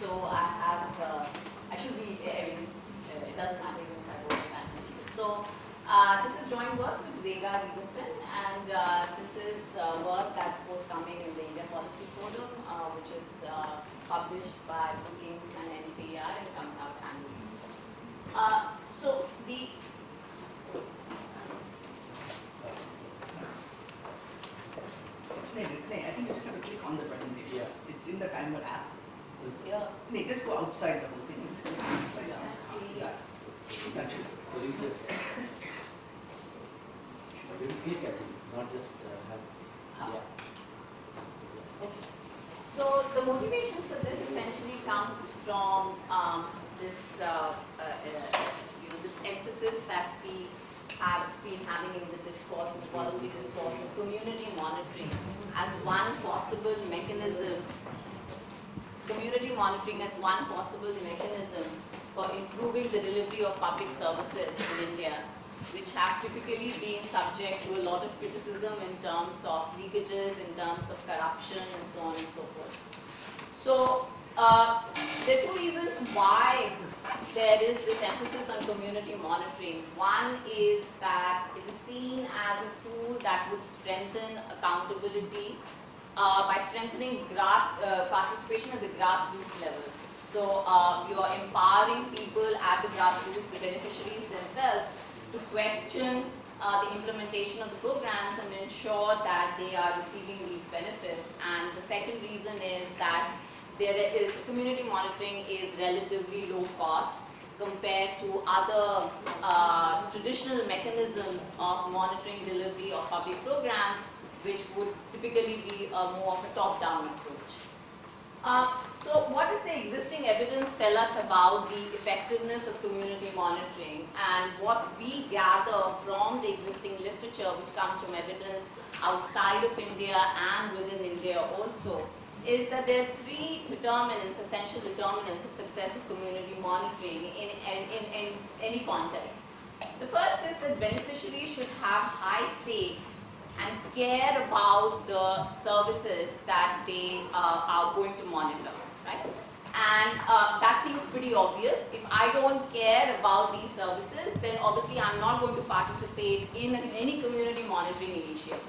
So I have, I should be, I mean, it doesn't matter even if I go to that many. So this is joint work with Vega Regason, and this is work that's forthcoming in the India Policy Forum, which is published by Brookings and NCER and comes out annually. So the I think you just have to click on the presentation. Yeah. It's in the timer app. yeah. Just go outside the whole thing. Just click on the slide. That should. You click at it, not just have. Yeah. So the motivation for this essentially comes from this, this emphasis that we have been having in the discourse, in the policy discourse, of community monitoring as one possible mechanism. Community monitoring as one possible mechanism for improving the delivery of public services in India, which have typically been subject to a lot of criticism in terms of leakages, in terms of corruption, and so on and so forth. So there are two reasons why there is this emphasis on community monitoring. One is that it is seen as a tool that would strengthen accountability by strengthening participation at the grassroots level. So you're empowering people at the grassroots, the beneficiaries themselves, to question the implementation of the programs and ensure that they are receiving these benefits. And the second reason is that community monitoring is relatively low cost compared to other traditional mechanisms of monitoring delivery of public programs, which would typically be more of a top-down approach. So what does the existing evidence tell us about the effectiveness of community monitoring? And what we gather from the existing literature, which comes from evidence outside of India and within India also, is that there are three determinants, essential determinants of success of community monitoring in any context. The first is that beneficiaries should have high stakes and care about the services that they are going to monitor, right? And that seems pretty obvious. If I don't care about these services, then obviously I'm not going to participate in any community monitoring initiative.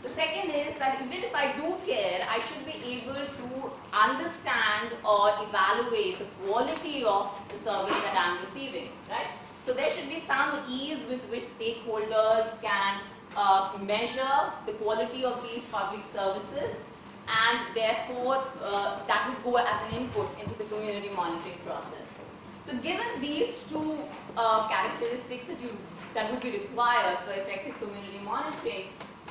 The second is that even if I do care, I should be able to understand or evaluate the quality of the service that I'm receiving, right? So there should be some ease with which stakeholders can measure the quality of these public services, and therefore that would go as an input into the community monitoring process. So given these two characteristics that would be required for effective community monitoring,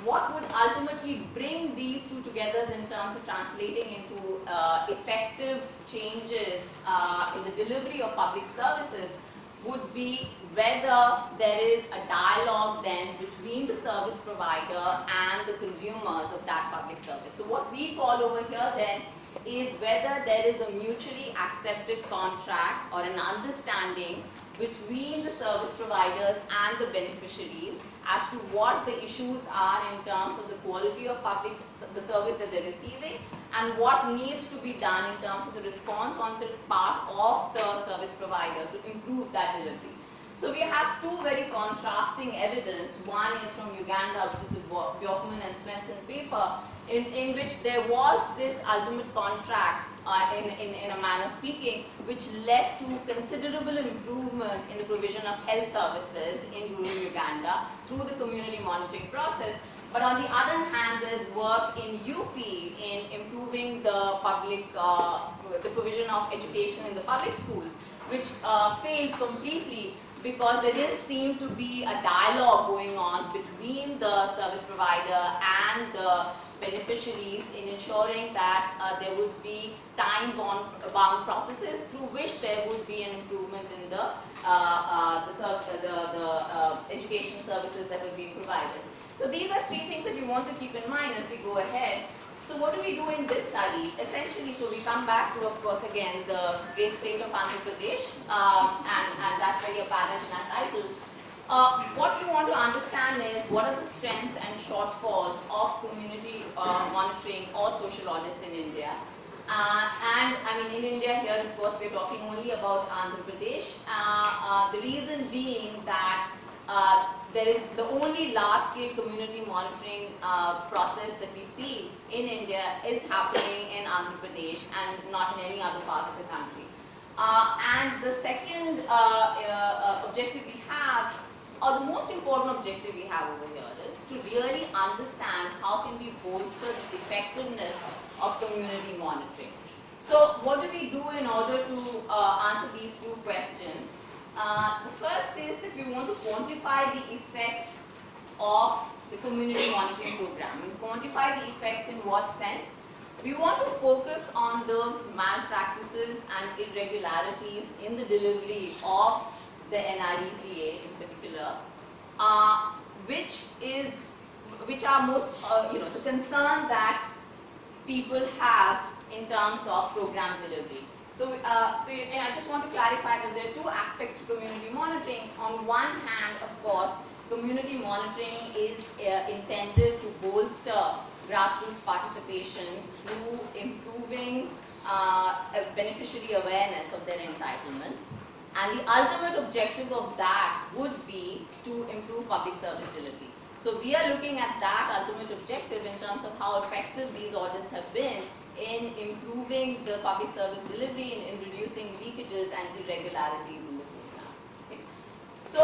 what would ultimately bring these two together in terms of translating into effective changes in the delivery of public services would be whether there is a dialogue then between the service provider and the consumers of that public service. So what we call over here then is whether there is a mutually accepted contract or an understanding between the service providers and the beneficiaries as to what the issues are in terms of the quality of the service that they're receiving and what needs to be done in terms of the response on the part of the service provider to improve that delivery. So we have two very contrasting evidence. One is from Uganda, which is the Bjorkman and Svensson paper, in which there was this ultimate contract in a manner speaking, which led to considerable improvement in the provision of health services in rural Uganda through the community monitoring process. But on the other hand, there's work in UP in improving the public, the provision of education in the public schools, which failed completely because there didn't seem to be a dialogue going on between the service provider and the beneficiaries in ensuring that there would be time-bound processes through which there would be an improvement in the education services that would be provided. So these are three things that we want to keep in mind as we go ahead. So what do we do in this study? Essentially, so we come back to, of course, again, the great state of Andhra Pradesh, and that's very apparent in our title. What we want to understand is what are the strengths and shortfalls of community monitoring or social audits in India. And I mean, in India of course we're talking only about Andhra Pradesh. The reason being that there is the only large-scale community monitoring process that we see in India is happening in Andhra Pradesh and not in any other part of the country. And the second objective we have, or the most important objective we have over here, is to really understand how can we bolster the effectiveness of community monitoring. So what do we do in order to answer these two questions? The first is that we want to quantify the effects of the community monitoring program. And quantify the effects in what sense? We want to focus on those malpractices and irregularities in the delivery of the NREGA in particular, which are most, the concern that people have in terms of program delivery. So, I just want to clarify that there are two aspects to community monitoring. On one hand, of course, community monitoring is intended to bolster grassroots participation through improving beneficiary awareness of their entitlements. And the ultimate objective of that would be to improve public service delivery. So we are looking at that ultimate objective in terms of how effective these audits have been in improving the public service delivery and in reducing leakages and irregularities in the program. Okay. So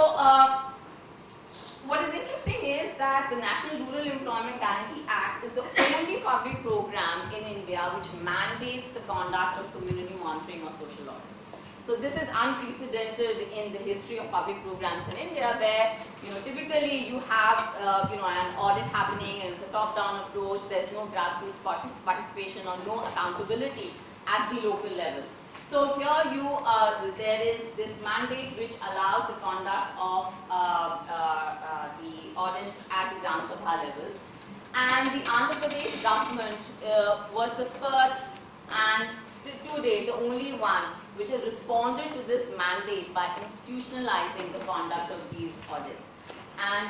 what is interesting is that the National Rural Employment Guarantee Act is the only public program in India which mandates the conduct of community monitoring or social audits. So this is unprecedented in the history of public programs in India, where typically you have an audit happening and it's a top-down approach. There's no grassroots participation or no accountability at the local level. So here there is this mandate which allows the conduct of the audits at the Gram Sabha level, and the Andhra Pradesh government was the first and to date the only one which has responded to this mandate by institutionalizing the conduct of these audits. And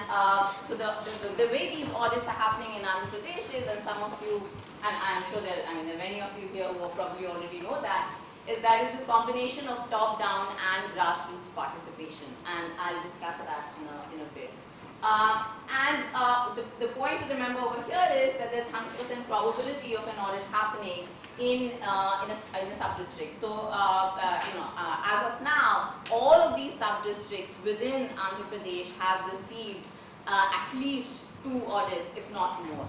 so the way these audits are happening in Andhra Pradesh is, and some of you, and I'm sure there are many of you here who probably already know that, is that it's a combination of top-down and grassroots participation, and I'll discuss that in a bit. The point to remember over here is that there's 100% probability of an audit happening in a sub-district. So, as of now, all of these sub-districts within Andhra Pradesh have received at least 2 audits, if not more.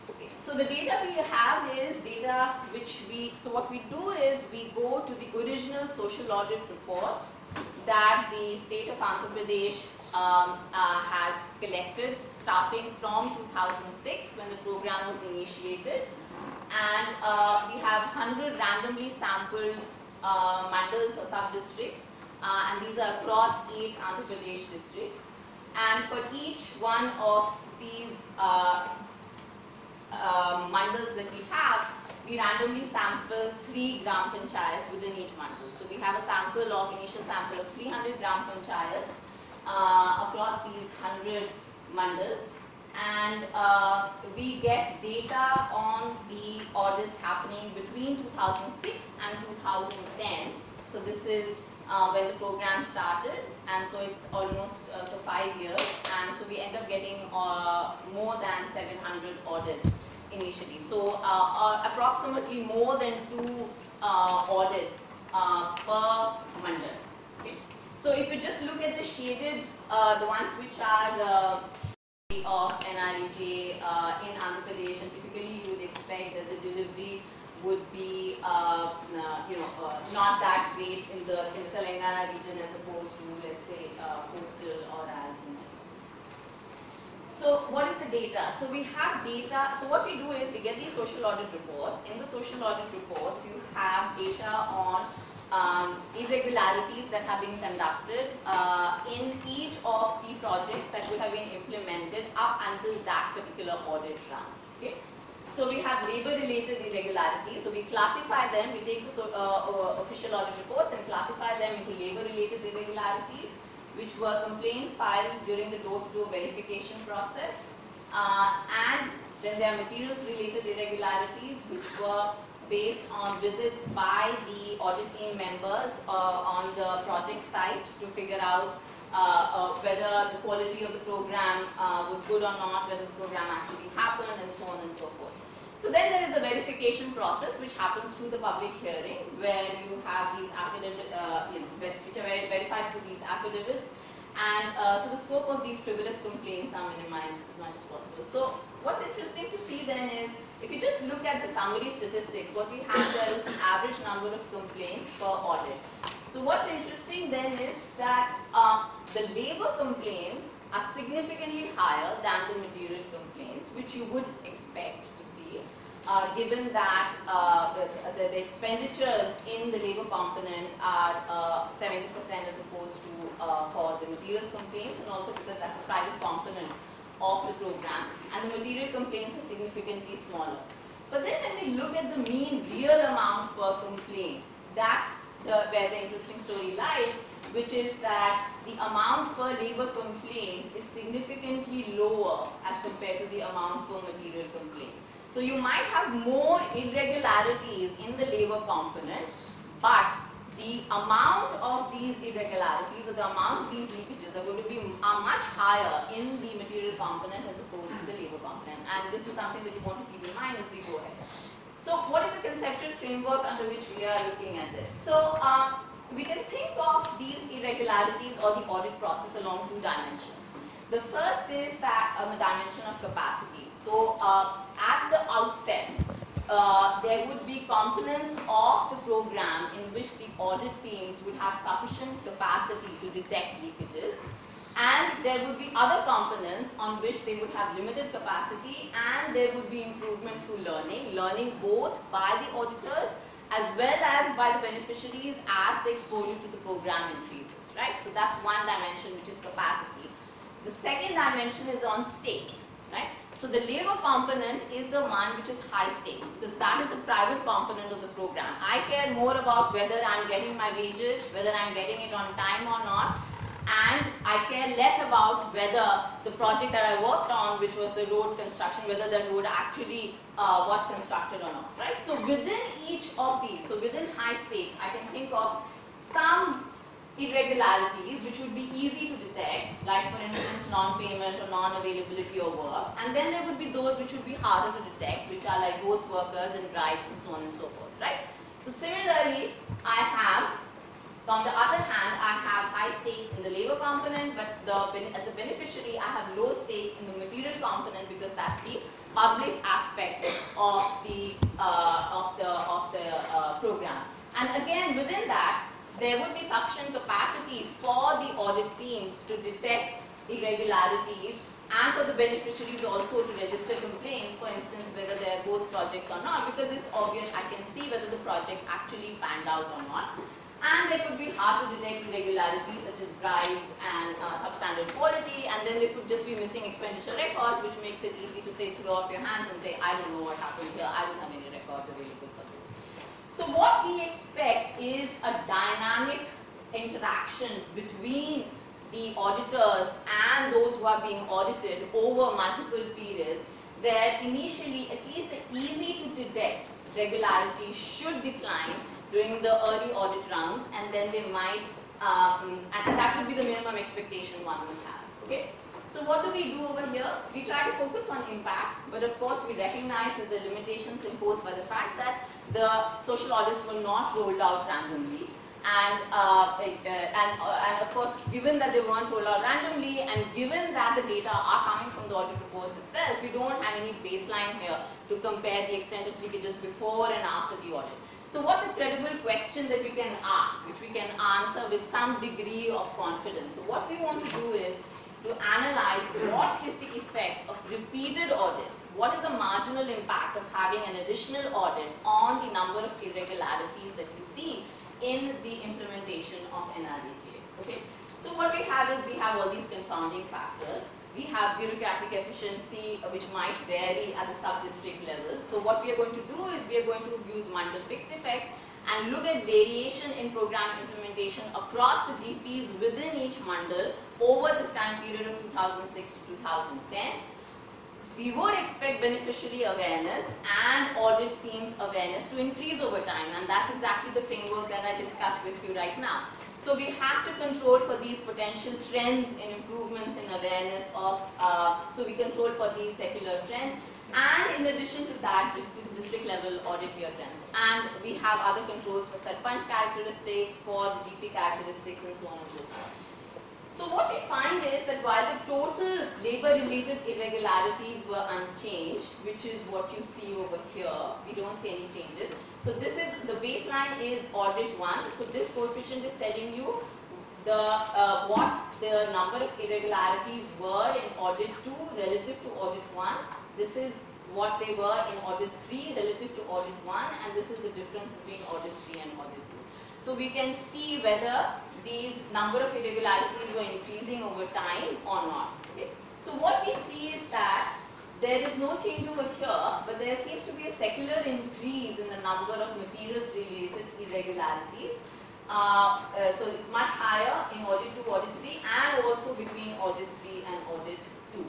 Okay. So the data we have is data which so what we do is we go to the original social audit reports that the state of Andhra Pradesh has collected starting from 2006 when the program was initiated. And we have 100 randomly sampled mandals or sub-districts, and these are across 8 Andhra Pradesh districts. And for each one of these mandals that we have, we randomly sample 3 gram panchayats within each mandal. So we have a initial sample of 300 gram panchayats across these 100 mandals. And we get data on the audits happening between 2006 and 2010. So this is when the program started, and so it's almost 5 years. And so we end up getting more than 700 audits initially. So approximately more than 2 audits per mandal. Okay. So if you just look at the shaded, the ones which are of NREGA in Andhra Pradesh, and typically you would expect that the delivery would be not that great in the Telangana region as opposed to, let's say, coastal or Rayalaseema. So what is the data? So we have data. So what we do is we get these social audit reports. In the social audit reports, you have data on irregularities that have been conducted in each of the projects that would have been implemented up until that particular audit run. Okay? So we have labor-related irregularities. So we classify them. We take the official audit reports and classify them into labor-related irregularities, which were complaints filed during the door-to-door verification process, and then there are materials-related irregularities, which were based on visits by the audit team members on the project site to figure out whether the quality of the program was good or not, whether the program actually happened, and so on and so forth. So then there is a verification process which happens through the public hearing, where you have these affidavits, which are verified through these affidavits, and so the scope of these frivolous complaints are minimized as much as possible. So what's interesting to see then is, if you just look at the summary statistics, what we have there is the average number of complaints per audit. So what's interesting then is that the labor complaints are significantly higher than the material complaints, which you would expect to see, given that the expenditures in the labor component are 70% as opposed to for the materials complaints, and also because that's a private component of the program, and the material complaints are significantly smaller. But then when we look at the mean real amount per complaint, that's where the interesting story lies, which is that the amount per labor complaint is significantly lower as compared to the amount per material complaint. So you might have more irregularities in the labor component, but the amount of these irregularities or the amount of these leakages are going to be much higher in the material component as opposed to the labor component. And this is something that you want to keep in mind as we go ahead. So what is the conceptual framework under which we are looking at this? So we can think of these irregularities or the audit process along two dimensions. The first is that a dimension of capacity. So at the outset, there would be components of the program in which the audit teams would have sufficient capacity to detect leakages, and there would be other components on which they would have limited capacity, and there would be improvement through learning both by the auditors as well as by the beneficiaries as the exposure to the program increases, right? So that's one dimension, which is capacity. The second dimension is on stakes, right? So the labor component is the one which is high stakes, because that is the private component of the program. I care more about whether I'm getting my wages, whether I'm getting it on time or not, and I care less about whether the project that I worked on, which was the road construction, whether the road actually was constructed or not, right? So within each of these, so within high stakes, I can think of some irregularities which would be easy to detect, like for instance non-payment or non-availability of work, and then there would be those which would be harder to detect, which are like ghost workers and bribes and so on and so forth, right? So similarly, I have, on the other hand, I have high stakes in the labor component, but as a beneficiary, I have low stakes in the material component, because that's the public aspect of the program. And again, within that, there would be sufficient capacity for the audit teams to detect irregularities, and for the beneficiaries also to register complaints, for instance, whether there are ghost projects or not, because it's obvious I can see whether the project actually panned out or not. And there could be hard to detect irregularities such as bribes and substandard quality, and then there could just be missing expenditure records, which makes it easy to say, throw up your hands and say, I don't know what happened here, I don't have any records available for this. So what we expect is a dynamic interaction between the auditors and those who are being audited over multiple periods, where initially at least the easy to detect regularities should decline during the early audit rounds, and then they might, and that would be the minimum expectation one would have, okay? So what do we do over here? We try to focus on impacts, but of course we recognize that the limitations imposed by the fact that the social audits were not rolled out randomly, and of course, given that they weren't rolled out randomly, and given that the data are coming from the audit reports itself, we don't have any baseline here to compare the extent of leakages before and after the audit. So what's a credible question that we can ask, which we can answer with some degree of confidence? So what we want to do is to analyze what is the effect of repeated audits, what is the marginal impact of having an additional audit on the number of irregularities that you see in the implementation of NRDTA. Okay? So what we have is, we have all these confounding factors. We have bureaucratic efficiency, which might vary at the sub-district level. So what we are going to do is, we are going to use Mandel fixed effects and look at variation in program implementation across the GPs within each Mandal over this time period of 2006 to 2010. we would expect beneficiary awareness and audit teams awareness to increase over time, and that's exactly the framework that I discussed with you right now. So we have to control for these potential trends in improvements in awareness of, so we control for these secular trends, and in addition to that, district level audit year trends. And we have other controls for Sarpanch characteristics, for the GP characteristics, and so on and so forth. So what we find is that while the total labor-related irregularities were unchanged, which is what you see over here, we don't see any changes. So this is, the baseline is audit 1. So this coefficient is telling you the what the number of irregularities were in audit 2 relative to audit 1. This is what they were in audit 3 relative to audit 1, and this is the difference between audit 3 and audit 2. So we can see whether these number of irregularities were increasing over time or not. Okay? So what we see is that there is no change over here, but there seems to be a secular increase in the number of materials related irregularities. So it's much higher in audit 2, audit 3, and also between audit 3 and audit 2.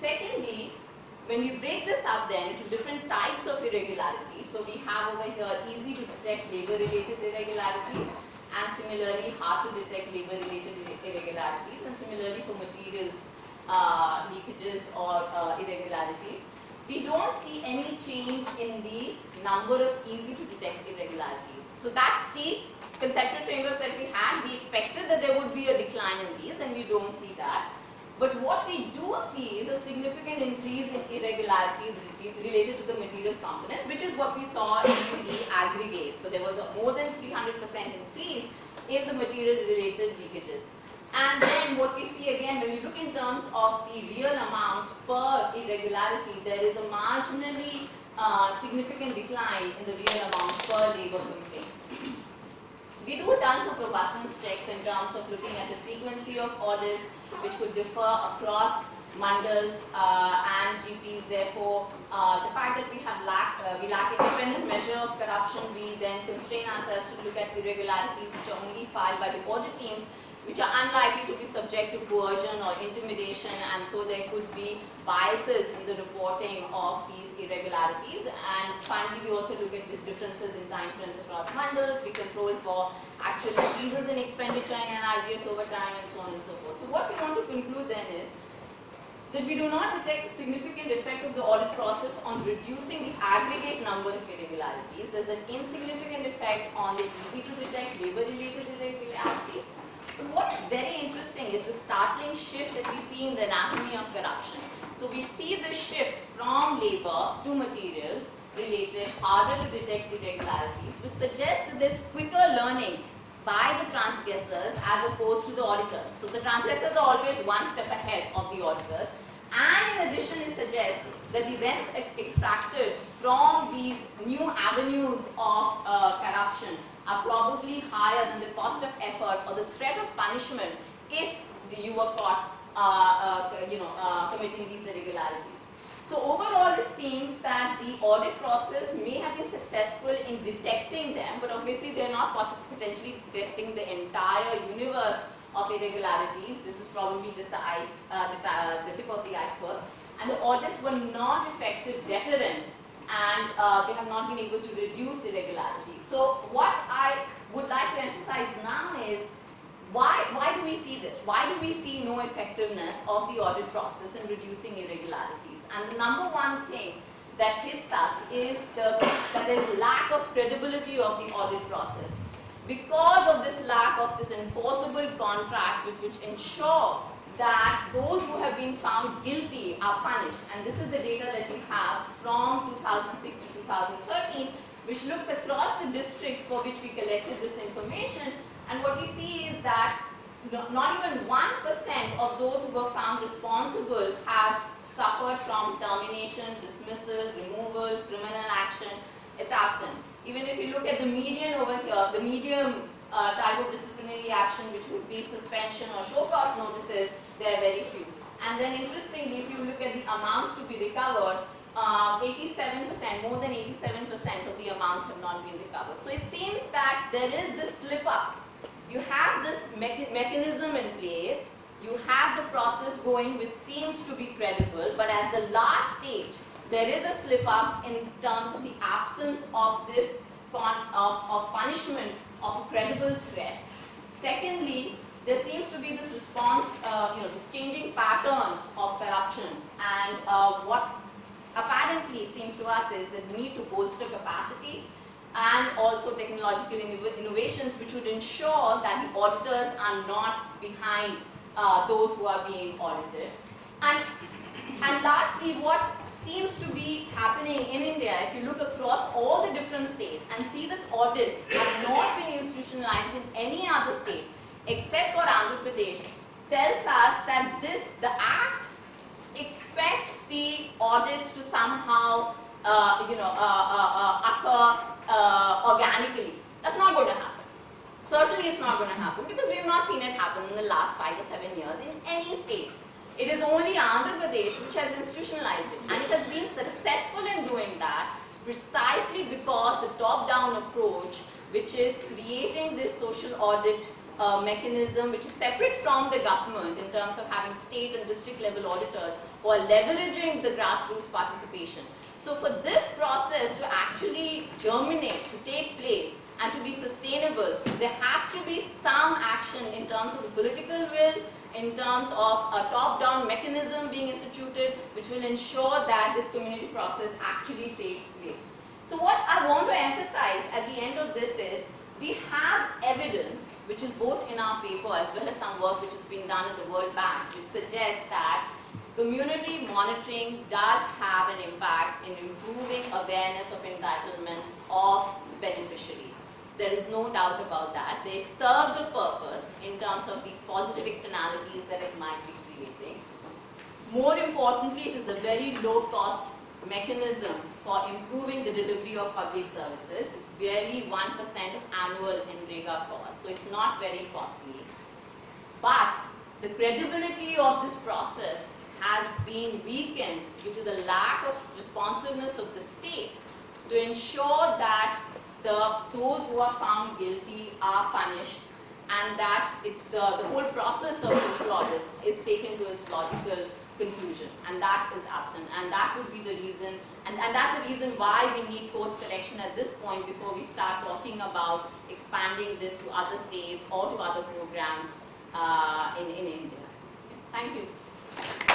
Secondly, when we break this up then into different types of irregularities, so we have over here easy to detect labor-related irregularities, and similarly hard to detect labor-related irregularities, and similarly for materials leakages or irregularities. We don't see any change in the number of easy to detect irregularities. So that's the conceptual framework that we had. We expected that there would be a decline in these, and we don't see that. But what we do see is a significant increase in irregularities related to the materials component, which is what we saw in the aggregate. So there was a more than 300% increase in the material related leakages. And then what we see again, when we look in terms of the real amounts per irregularity, there is a marginally significant decline in the real amount per labor complaint. We do tons of robustness checks in terms of looking at the frequency of audits, which could differ across mandals and GPs. Therefore, the fact that we lack independent measure of corruption, we then constrain ourselves to look at irregularities which are only filed by the audit teams, which are unlikely to be subject to coercion or intimidation, and so there could be biases in the reporting of these irregularities. And finally, we also look at these differences in time frames across mandals. We control for actual increases in expenditure in NRGS over time, and so on and so forth. So what we want to conclude then is that we do not detect a significant effect of the audit process on reducing the aggregate number of irregularities. There's an insignificant effect on the easy to detect labor-related irregularities. But what's very interesting is the startling shift that we see in the anatomy of corruption. So we see the shift from labor to materials related, harder to detect irregularities, which suggests that there's quicker learning by the transgressors as opposed to the auditors. So the transgressors are always one step ahead of the auditors. And in addition, it suggests that the rents extracted from these new avenues of corruption are probably higher than the cost of effort or the threat of punishment if you were caught committing these irregularities. So overall, it seems that the audit process may have been successful in detecting them, but obviously they are not potentially detecting the entire universe of irregularities. This is probably just the tip of the iceberg. And the audits were not effective deterrent, and they have not been able to reduce irregularities. So what I would like to emphasize now is why do we see this? Why do we see no effectiveness of the audit process in reducing irregularities? And the number one thing that hits us is that there is lack of credibility of the audit process. Because of this lack of this enforceable contract which ensure that those who have been found guilty are punished. And this is the data that we have from 2006 to 2013, which looks across the districts for which we collected this information. And what we see is that not even 1% of those who were found responsible have suffered from termination, dismissal, removal, criminal action. It's absent. Even if you look at the median over here, the medium type of disciplinary action, which would be suspension or show cause notices, there are very few. And then interestingly, if you look at the amounts to be recovered, 87%, more than 87% of the amounts have not been recovered. So it seems that there is this slip up. You have this mechanism in place You have the process going which seems to be credible, but at the last stage, there is a slip up in terms of the absence of this of punishment of a credible threat. Secondly, there seems to be this response, this changing pattern of corruption, and what apparently seems to us is the need to bolster capacity and also technological innovations which would ensure that the auditors are not behind those who are being audited. And lastly, what seems to be happening in India, if you look across all the different states and see that audits have not been institutionalized in any other state except for Andhra Pradesh, tells us that the Act expects the audits to somehow occur organically. That's not going to happen. Certainly it's not going to happen because we have not seen it happen in the last 5 or 7 years in any state. It is only Andhra Pradesh which has institutionalized it, and it has been successful in doing that precisely because the top-down approach, which is creating this social audit mechanism which is separate from the government in terms of having state and district level auditors who are leveraging the grassroots participation. So for this process to actually germinate, to take place, and to be sustainable, there has to be some action in terms of the political will, in terms of a top-down mechanism being instituted, which will ensure that this community process actually takes place. So what I want to emphasize at the end of this is, we have evidence, which is both in our paper as well as some work which is being done at the World Bank, which suggests that community monitoring does have an impact in improving awareness of entitlements of beneficiaries. There is no doubt about that. It serves a purpose in terms of these positive externalities that it might be creating. More importantly, it is a very low-cost mechanism for improving the delivery of public services. It's barely 1% of annual NREGA cost, so it's not very costly. But the credibility of this process has been weakened due to the lack of responsiveness of the state to ensure that those who are found guilty are punished, and that the whole process of social audits is taken to its logical conclusion, and that is absent. And that would be the reason, and that's the reason why we need course correction at this point before we start talking about expanding this to other states or to other programs in India. Thank you.